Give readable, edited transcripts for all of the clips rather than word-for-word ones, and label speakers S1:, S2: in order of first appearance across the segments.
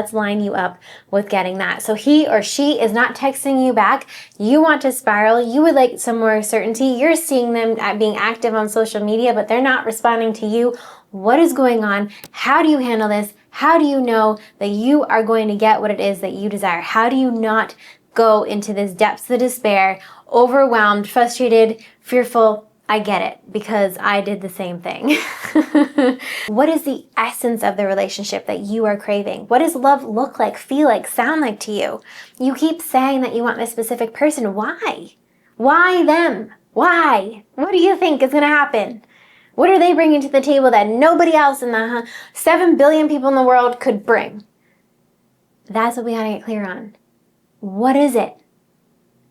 S1: Let's line you up with getting that. So he or she is not texting you back. You want to spiral. You would like some more certainty. You're seeing them being active on social media, but they're not responding to you. What is going on? How do you handle this? How do you know that you are going to get what it is that you desire? How do you not go into this depths of despair, overwhelmed, frustrated, fearful? I get it, because I did the same thing. What is the essence of the relationship that you are craving? What does love look like, feel like, sound like to you? You keep saying that you want this specific person. Why? Why them? Why? What do you think is going to happen? What are they bringing to the table that nobody else in the 7 billion people in the world could bring? That's what we got to get clear on. What is it?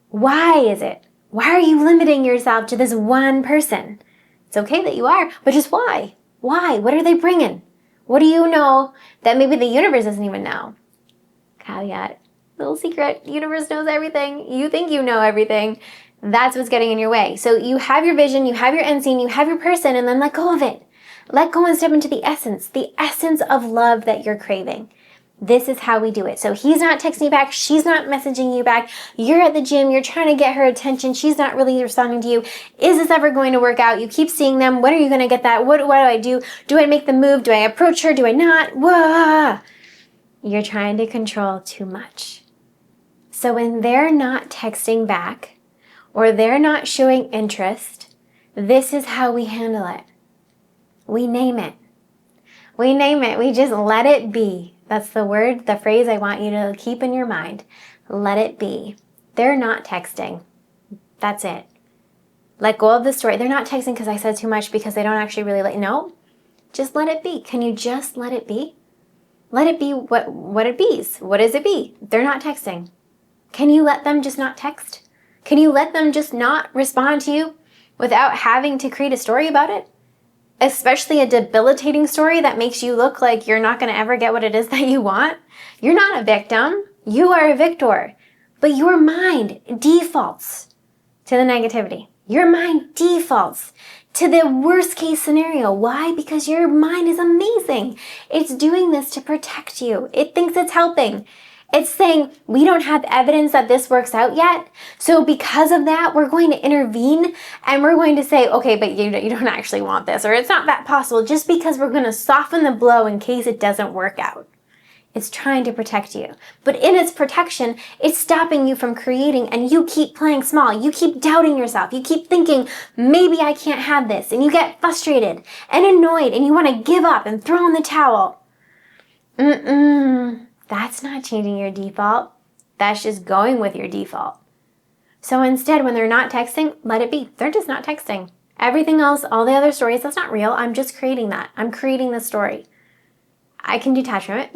S1: Why is it? Why are you limiting yourself to this one person? It's okay that you are, but just why? Why? What are they bringing? What do you know that maybe the universe doesn't even know? Caveat, little secret, universe knows everything. You think you know everything. That's what's getting in your way. So you have your vision, you have your end scene, you have your person, and then let go of it. Let go and step into the essence of love that you're craving. This is how we do it. So he's not texting you back. She's not messaging you back. You're at the gym. You're trying to get her attention. She's not really responding to you. Is this ever going to work out? You keep seeing them. When are you going to get that? What do I do? Do I make the move? Do I approach her? Do I not? Whoa. You're trying to control too much. So when they're not texting back or they're not showing interest, this is how we handle it. We name it. We name it. We just let it be. That's the word, the phrase I want you to keep in your mind. Let it be. They're not texting. That's it. Let go of the story. They're not texting because I said too much, because they don't actually really like. No, just let it be. Can you just let it be? Let it be what it be's. What does it be? They're not texting. Can you let them just not text? Can you let them just not respond to you without having to create a story about it? Especially a debilitating story that makes you look like you're not going to ever get what it is that you want. You're not a victim. You are a victor. But your mind defaults to the negativity. Your mind defaults to the worst case scenario. Why? Because your mind is amazing. It's doing this to protect you. It thinks it's helping. It's saying, we don't have evidence that this works out yet. So because of that, we're going to intervene and we're going to say, okay, but you don't actually want this, or it's not that possible, just because we're going to soften the blow in case it doesn't work out. It's trying to protect you. But in its protection, it's stopping you from creating, and you keep playing small. You keep doubting yourself. You keep thinking, maybe I can't have this. And you get frustrated and annoyed and you want to give up and throw in the towel. That's not changing your default. That's just going with your default. So instead, when they're not texting, let it be. They're just not texting. Everything else, all the other stories, that's not real. I'm just creating that. I'm creating the story. I can detach from it.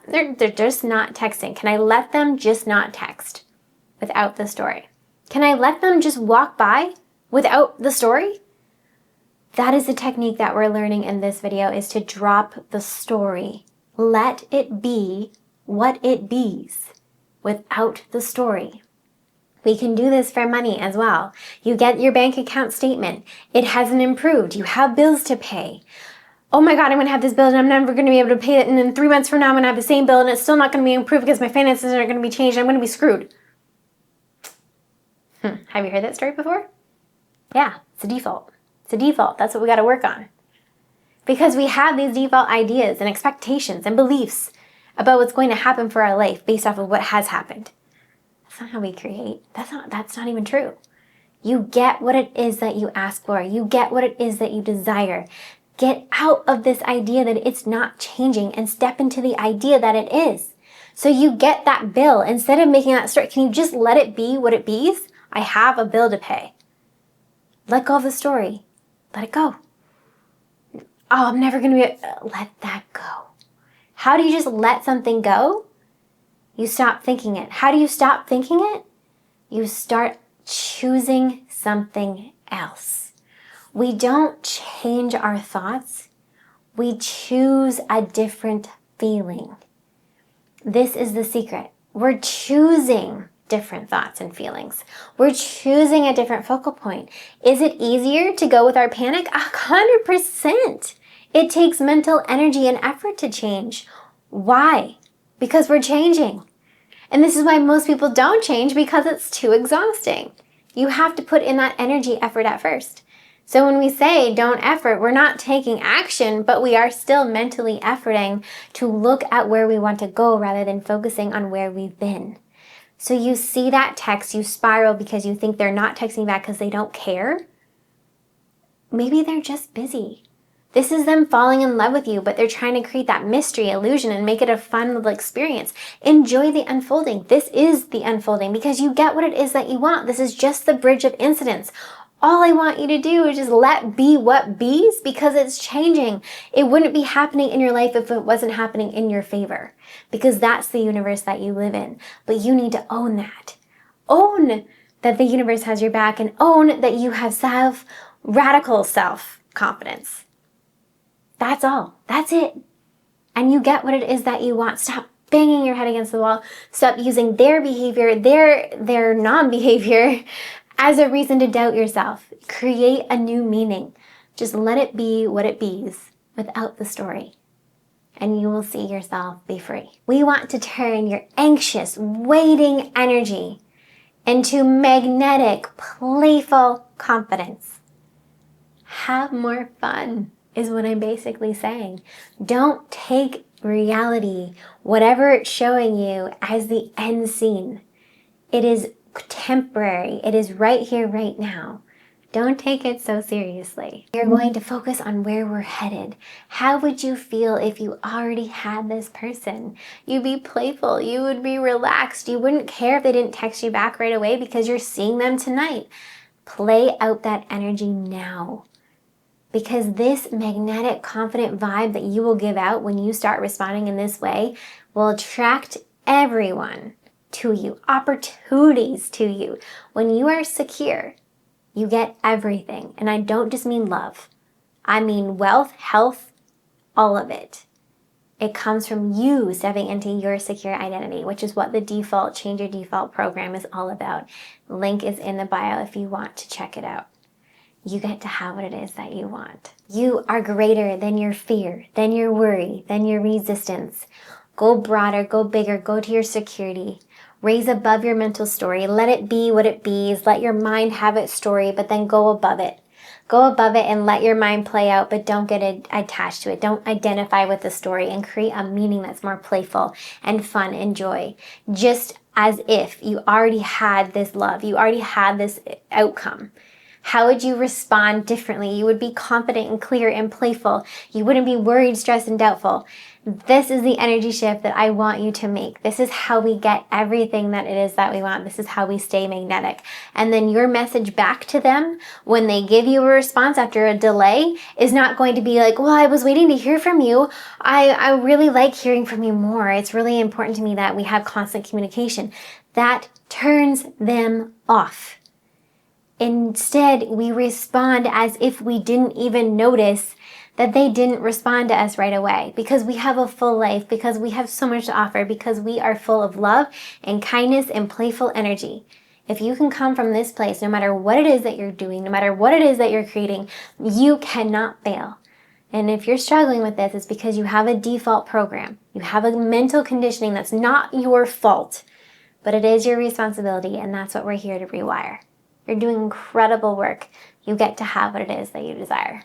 S1: They're just not texting. Can I let them just not text without the story? Can I let them just walk by without the story? That is the technique that we're learning in this video, is to drop the story. Let it be what it be's without the story. We can do this for money as well. You get your bank account statement. It hasn't improved. You have bills to pay. Oh my God, I'm going to have this bill and I'm never going to be able to pay it. And then 3 months from now, I'm going to have the same bill and it's still not going to be improved because my finances aren't going to be changed. I'm going to be screwed. Have you heard that story before? Yeah, it's a default. It's a default. That's what we got to work on. Because we have these default ideas and expectations and beliefs about what's going to happen for our life based off of what has happened. That's not how we create. That's not even true. You get what it is that you ask for. You get what it is that you desire. Get out of this idea that it's not changing and step into the idea that it is. So you get that bill. Instead of making that story, can you just let it be what it be's? I have a bill to pay. Let go of the story. Let it go. Oh, I'm never going to be... Let that go. How do you just let something go? You stop thinking it. How do you stop thinking it? You start choosing something else. We don't change our thoughts. We choose a different feeling. This is the secret. We're choosing different thoughts and feelings. We're choosing a different focal point. Is it easier to go with our panic? 100%. It takes mental energy and effort to change. Why? because we're changing. And this is why most people don't change, because it's too exhausting. You have to put in that energy effort at first. So when we say don't effort, we're not taking action, but we are still mentally efforting to look at where we want to go rather than focusing on where we've been. So you see that text, you spiral because you think they're not texting back because they don't care. Maybe they're just busy. This is them falling in love with you, but they're trying to create that mystery illusion and make it a fun little experience. Enjoy the unfolding. This is the unfolding because you get what it is that you want. This is just the bridge of incidents. All I want you to do is just let be what be's, because it's changing. It wouldn't be happening in your life if it wasn't happening in your favor, because that's the universe that you live in. But you need to own that. Own that the universe has your back, and own that you have radical self-confidence. That's all. That's it. And you get what it is that you want. Stop banging your head against the wall. Stop using their behavior, their non-behavior as a reason to doubt yourself. Create a new meaning. Just let it be what it be's without the story. And you will see yourself be free. We want to turn your anxious, waiting energy into magnetic, playful confidence. Have more fun is what I'm basically saying. Don't take reality, whatever it's showing you, as the end scene. It is temporary. It is right here, right now. Don't take it so seriously. You're going to focus on where we're headed. How would you feel if you already had this person? You'd be playful. You would be relaxed. You wouldn't care if they didn't text you back right away because you're seeing them tonight. Play out that energy now. Because this magnetic, confident vibe that you will give out when you start responding in this way will attract everyone to you, opportunities to you. When you are secure, you get everything. And I don't just mean love. I mean wealth, health, all of it. It comes from you stepping into your secure identity, which is what the default, Change Your Default program is all about. Link is in the bio if you want to check it out. You get to have what it is that you want. You are greater than your fear, than your worry, than your resistance. Go broader, go bigger, go to your security. Raise above your mental story. Let it be what it be's. Let your mind have its story, but then go above it. Go above it and let your mind play out, but don't get attached to it. Don't identify with the story, and create a meaning that's more playful and fun and joy. Just as if you already had this love, you already had this outcome. How would you respond differently? You would be confident and clear and playful. You wouldn't be worried, stressed, and doubtful. This is the energy shift that I want you to make. This is how we get everything that it is that we want. This is how we stay magnetic. And then your message back to them when they give you a response after a delay is not going to be like, well, I was waiting to hear from you. I really like hearing from you more. It's really important to me that we have constant communication. That turns them off. Instead, we respond as if we didn't even notice that they didn't respond to us right away, because we have a full life, because we have so much to offer, because we are full of love and kindness and playful energy. If you can come from this place, no matter what it is that you're doing, no matter what it is that you're creating, you cannot fail. And if you're struggling with this, it's because you have a default program. You have a mental conditioning that's not your fault, but it is your responsibility, and that's what we're here to rewire. You're doing incredible work. You get to have what it is that you desire.